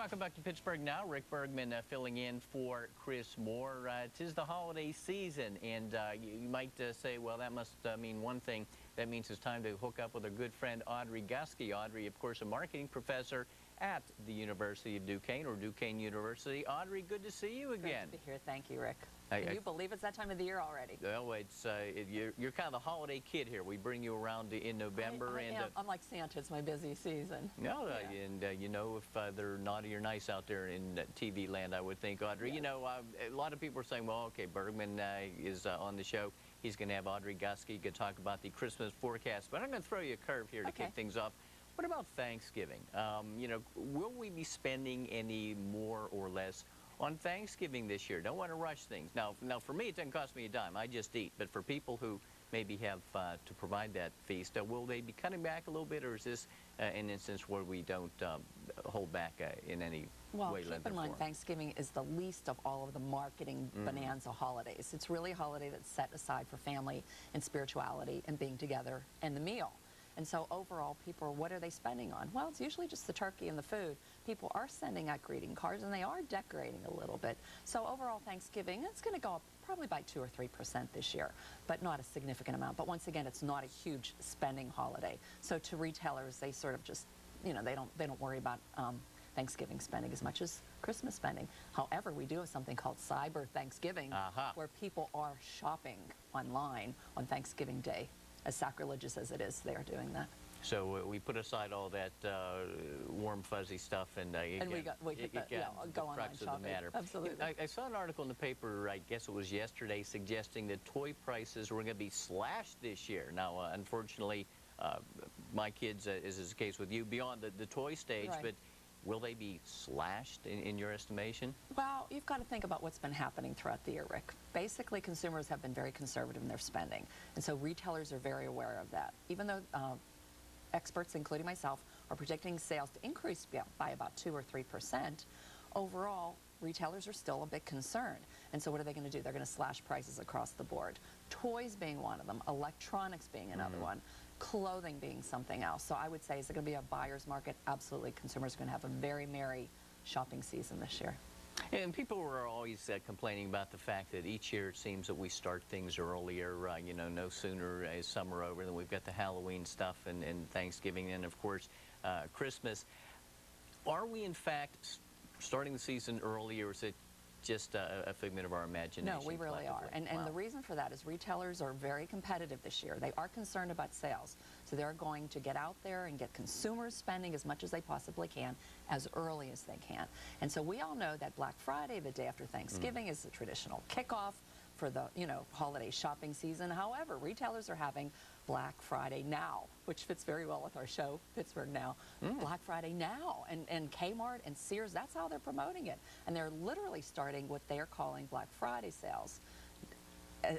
welcome back to Pittsburgh Now. Rick Bergman filling in for Chris Moore. 'Tis the holiday season, and you might say, well, that must mean one thing. That means it's time to hook up with our good friend Audrey Guskey. Audrey, of course, a marketing professor at the University of Duquesne, or Duquesne University. Audrey, good to see you again. Great to be here. Thank you, Rick. Can you believe it's that time of the year already? Well, you're kind of the holiday kid here. We bring you around in November. I'm like Santa. It's my busy season. No, yeah. And you know, if they're naughty or nice out there in TV land, I would think, Audrey. Yes. You know, a lot of people are saying, well, okay, Bergman is on the show. He's going to have Audrey Guskey to talk about the Christmas forecast. But I'm going to throw you a curve here to kick things off. What about Thanksgiving? You know, will we be spending any more or less on Thanksgiving this year? Don't want to rush things. Now, for me, it doesn't cost me a dime. I just eat. But for people who maybe have to provide that feast, will they be cutting back a little bit, or is this an instance where we don't hold back in any way? Well, keep in mind, Thanksgiving is the least of all of the marketing bonanza holidays. It's really a holiday that's set aside for family and spirituality and being together and the meal. And so overall, people, what are they spending on? Well, it's usually just the turkey and the food. People are sending out greeting cards, and they are decorating a little bit. So overall, Thanksgiving, it's going to go up probably by 2 or 3% this year, but not a significant amount. But once again, it's not a huge spending holiday. So to retailers, they sort of just, you know, they don't worry about Thanksgiving spending as much as Christmas spending. However, we do have something called Cyber Thanksgiving, where people are shopping online on Thanksgiving Day. As sacrilegious as it is, they are doing that. So we put aside all that warm, fuzzy stuff, and we go online shopping. Absolutely. I saw an article in the paper, I guess it was yesterday, suggesting that toy prices were going to be slashed this year. Now, unfortunately, my kids, as is the case with you, beyond the toy stage, but will they be slashed in your estimation? Well, you've got to think about what's been happening throughout the year, Rick. Basically, consumers have been very conservative in their spending, and so retailers are very aware of that. Even though experts, including myself, are predicting sales to increase by about 2 or 3%, overall, retailers are still a bit concerned. And so what are they going to do? They're going to slash prices across the board. Toys being one of them, electronics being another one, clothing being something else. So I would say, is it going to be a buyer's market? Absolutely. Consumers are going to have a very merry shopping season this year. And people were always complaining about the fact that each year it seems that we start things earlier, you know, no sooner is summer over than we've got the Halloween stuff and Thanksgiving and, of course, Christmas. Are we, in fact, starting the season early, or is it just a figment of our imagination? No, we really are. And the reason for that is retailers are very competitive this year. They are concerned about sales. So they're going to get out there and get consumers spending as much as they possibly can as early as they can. And so we all know that Black Friday, the day after Thanksgiving, is the traditional kickoff for the, you know, holiday shopping season. However, retailers are having Black Friday Now, which fits very well with our show, Pittsburgh Now. Black Friday Now, and Kmart and Sears, that's how they're promoting it. And they're literally starting what they're calling Black Friday sales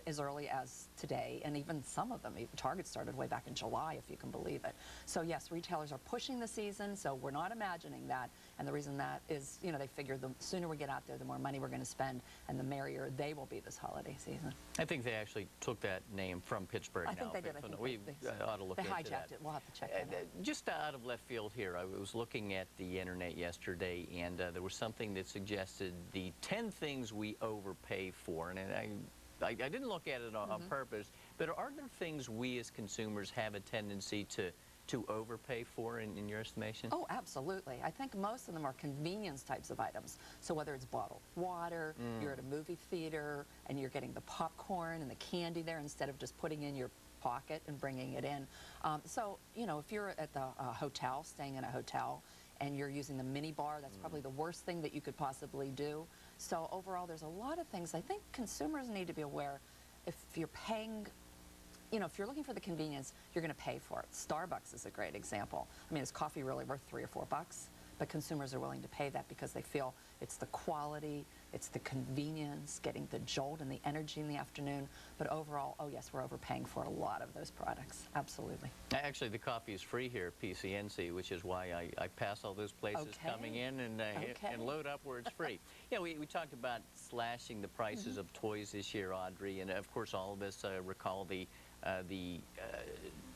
as early as today, and even some of them, Target started way back in July, if you can believe it. So yes, retailers are pushing the season, so we're not imagining that, and the reason that is, you know, they figure the sooner we get out there, the more money we're going to spend, and the merrier they will be this holiday season. I think they actually took that name from Pittsburgh. I think they did. We ought to look into that. They hijacked it. We'll have to check that out. Just out of left field here, I was looking at the internet yesterday, and there was something that suggested the 10 things we overpay for, and I didn't look at it on purpose, but are there things we as consumers have a tendency to overpay for in your estimation? Oh, absolutely. I think most of them are convenience types of items. So whether it's bottled water, you're at a movie theater and you're getting the popcorn and the candy there instead of just putting in your pocket and bringing it in. So, you know, if you're at the hotel, staying in a hotel, and you're using the mini bar, that's probably the worst thing that you could possibly do. So overall, there's a lot of things. I think consumers need to be aware, if you're paying, you know, if you're looking for the convenience, you're going to pay for it. Starbucks is a great example. I mean, is coffee really worth $3 or $4? But consumers are willing to pay that because they feel it's the quality, it's the convenience, getting the jolt and the energy in the afternoon. But overall, oh yes, we're overpaying for a lot of those products. Absolutely. Actually, the coffee is free here at PCNC, which is why I pass all those places coming in and load up where it's free. Yeah, we talked about slashing the prices of toys this year, Audrey, and of course all of us recall the the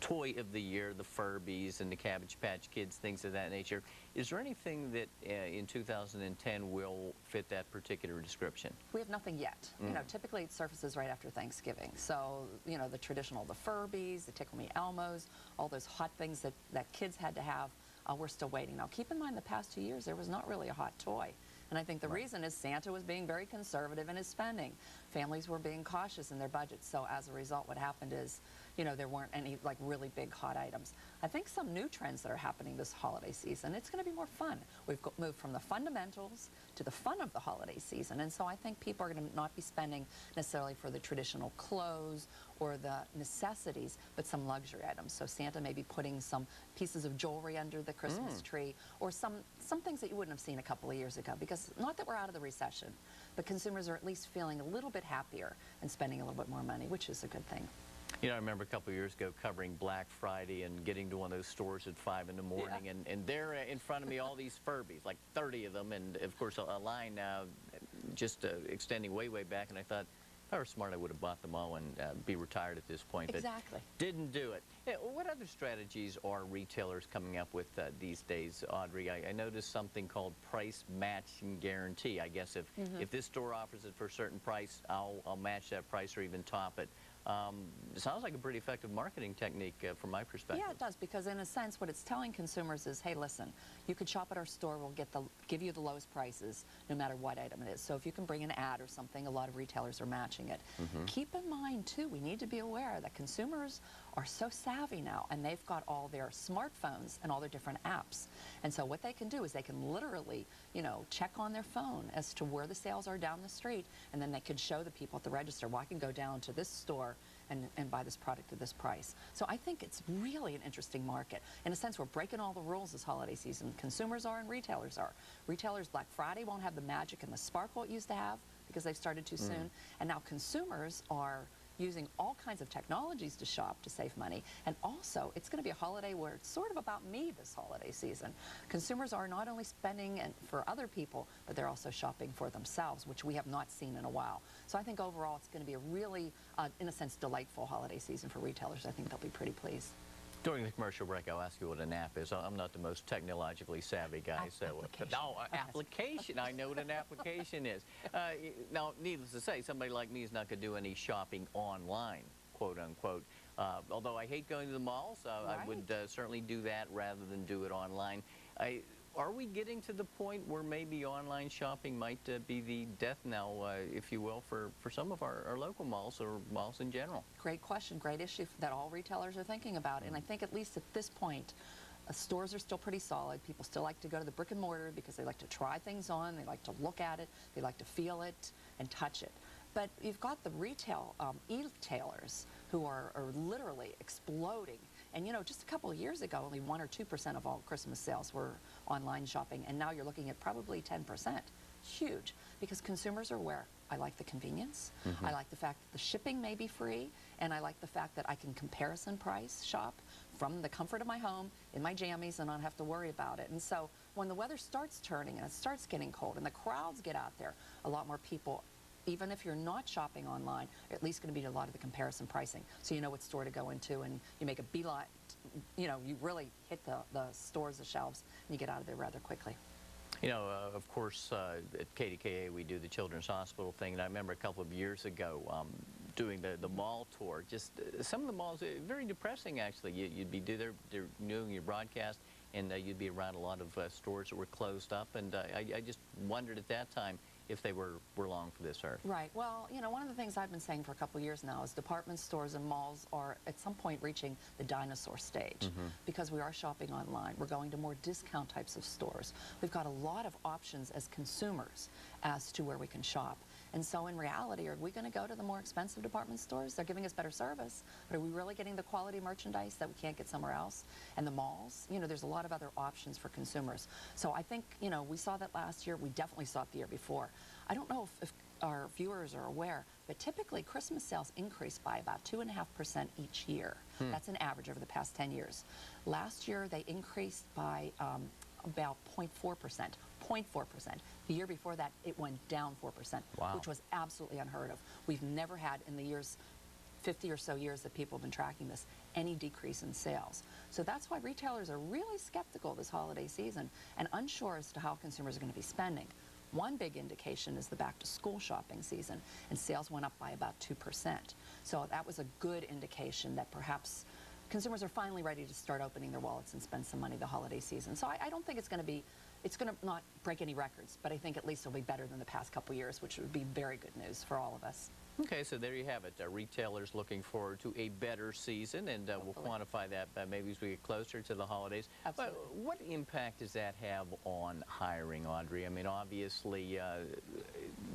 toy of the year, the Furbies and the Cabbage Patch Kids, things of that nature. Is there anything that in 2010 will fit that particular description? We have nothing yet. You know, typically it surfaces right after Thanksgiving. So, you know, the traditional, the Furbies, the Tickle Me Elmos, all those hot things that kids had to have, we're still waiting. Now, keep in mind the past 2 years, there was not really a hot toy. And I think the reason is Santa was being very conservative in his spending. Families were being cautious in their budgets. So as a result, what happened is, you know, there weren't any like really big hot items. I think some new trends that are happening this holiday season, it's going to be more fun. We've moved from the fundamentals to the fun of the holiday season. And so I think people are going to not be spending necessarily for the traditional clothes or the necessities, but some luxury items. So Santa may be putting some pieces of jewelry under the Christmas tree, or some things that you wouldn't have seen a couple of years ago. Because not that we're out of the recession, but consumers are at least feeling a little bit happier and spending a little bit more money, which is a good thing. You know, I remember a couple of years ago covering Black Friday and getting to one of those stores at 5 in the morning, and there in front of me all these Furbies, like 30 of them, and of course a line just extending way back, and I thought, if I were smart, I would have bought them all and be retired at this point. Exactly. But didn't do it. Yeah, what other strategies are retailers coming up with these days, Audrey? I noticed something called price matching guarantee. I guess if this store offers it for a certain price, I'll match that price or even top it. It sounds like a pretty effective marketing technique from my perspective. Yeah, it does, because in a sense what it's telling consumers is, hey, listen, you could shop at our store, we'll give you the lowest prices no matter what item it is. So if you can bring an ad or something, a lot of retailers are matching it. Keep in mind too, we need to be aware that consumers are so savvy now, and they've got all their smartphones and all their different apps. And so what they can do is they can literally, you know, check on their phone as to where the sales are down the street, and then they could show the people at the register, well, I can go down to this store and buy this product at this price. So I think it's really an interesting market. In a sense, we're breaking all the rules this holiday season. Consumers are and retailers are. Retailers, Black Friday won't have the magic and the sparkle it used to have because they've started too soon. And now consumers are using all kinds of technologies to shop to save money. And also, it's going to be a holiday where it's sort of about me this holiday season. Consumers are not only spending for other people, but they're also shopping for themselves, which we have not seen in a while. So I think overall it's going to be a really, in a sense, delightful holiday season for retailers. I think they'll be pretty pleased. During the commercial break, I'll ask you what an app is. I'm not the most technologically savvy guy, so application. I know what an application is. Now, needless to say, somebody like me is not going to do any shopping online, quote unquote. Although I hate going to the malls, I would certainly do that rather than do it online. Are we getting to the point where maybe online shopping might be the death knell, if you will, for some of our local malls or malls in general? Great question, great issue that all retailers are thinking about. And I think at least at this point, stores are still pretty solid. People still like to go to the brick and mortar because they like to try things on, they like to look at it, they like to feel it and touch it. But you've got the retail e-tailers who are literally exploding. And you know, just a couple of years ago, only 1 or 2% of all Christmas sales were online shopping, and now you're looking at probably 10%. Huge, because consumers are aware. I like the convenience. I like the fact that the shipping may be free, and I like the fact that I can comparison price shop from the comfort of my home in my jammies and not have to worry about it. And so when the weather starts turning and it starts getting cold and the crowds get out there, a lot more people, even if you're not shopping online, you're at least going to be a lot of the comparison pricing. So you know what store to go into, and you make a beeline, you know, you really hit the stores, the shelves, and you get out of there rather quickly. You know, of course, at KDKA we do the Children's Hospital thing, and I remember a couple of years ago doing the mall tour. Just some of the malls, very depressing actually. You'd be doing your broadcast, and you'd be around a lot of stores that were closed up, and I just wondered at that time if they were long for this earth. Right. Well, you know, one of the things I've been saying for a couple of years now is department stores and malls are at some point reaching the dinosaur stage because we are shopping online. We're going to more discount types of stores. We've got a lot of options as consumers as to where we can shop. And so in reality, are we going to go to the more expensive department stores? They're giving us better service, but are we really getting the quality merchandise that we can't get somewhere else? And the malls, you know, there's a lot of other options for consumers. So I think, you know, we saw that last year. We definitely saw it the year before. I don't know if our viewers are aware, but typically Christmas sales increase by about 2.5% each year. That's an average over the past 10 years. Last year, they increased by about 0.4%. 0.4%. The year before that, it went down 4%, which was absolutely unheard of. We've never had, in the years 50 or so years that people have been tracking this, any decrease in sales. So that's why retailers are really skeptical this holiday season and unsure as to how consumers are going to be spending. One big indication is the back-to-school shopping season, and sales went up by about 2%. So that was a good indication that perhaps consumers are finally ready to start opening their wallets and spend some money the holiday season. So I don't think it's going to not break any records, but I think at least it'll be better than the past couple years, which would be very good news for all of us. Okay, so there you have it. Retailers looking forward to a better season, and we'll quantify that maybe as we get closer to the holidays. Absolutely. But what impact does that have on hiring, Audrey? I mean, obviously,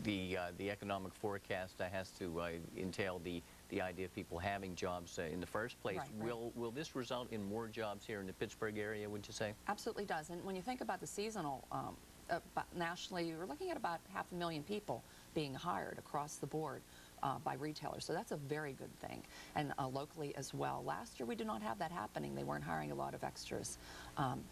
the economic forecast has to entail the idea of people having jobs in the first place. Right. Will this result in more jobs here in the Pittsburgh area, would you say? Absolutely does. And when you think about the seasonal, nationally, we're looking at about 500,000 people being hired across the board by retailers. So that's a very good thing. And locally as well. Last year we did not have that happening. They weren't hiring a lot of extras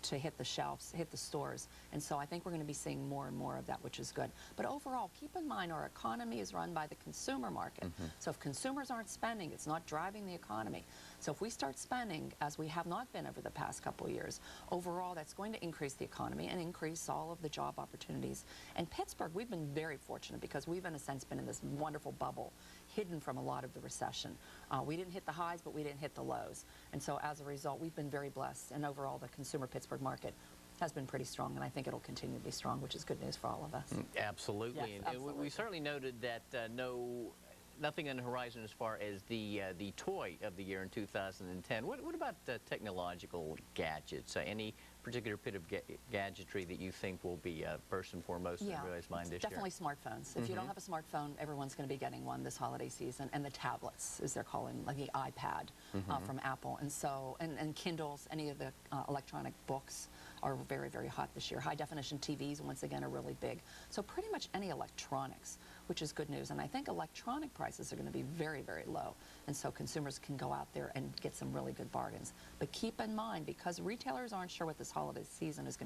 to hit the shelves, hit the stores. And so I think we're going to be seeing more and more of that, which is good. But overall, keep in mind our economy is run by the consumer market. So if consumers aren't spending, it's not driving the economy. So if we start spending, as we have not been over the past couple of years, overall that's going to increase the economy and increase all of the job opportunities. And Pittsburgh, we've been very fortunate because we've in a sense been in this wonderful bubble, hidden from a lot of the recession. We didn't hit the highs, but we didn't hit the lows. And so as a result, we've been very blessed. And overall, the consumer Pittsburgh market has been pretty strong, and I think it'll continue to be strong, which is good news for all of us. Absolutely. Yes, and absolutely. we certainly noted that nothing on the horizon as far as the toy of the year in 2010. What about technological gadgets? Any particular bit of gadgetry that you think will be first and foremost in everybody's mind this year? Definitely smartphones. If you don't have a smartphone, everyone's going to be getting one this holiday season. And the tablets, as they're calling, like the iPad from Apple. And so, and Kindles, any of the electronic books are very, very hot this year. High definition TVs, once again, are really big. So pretty much any electronics, which is good news. And I think electronic prices are going to be very, very low. And so consumers can go out there and get some really good bargains. But keep in mind, because retailers aren't sure what this holiday season is going to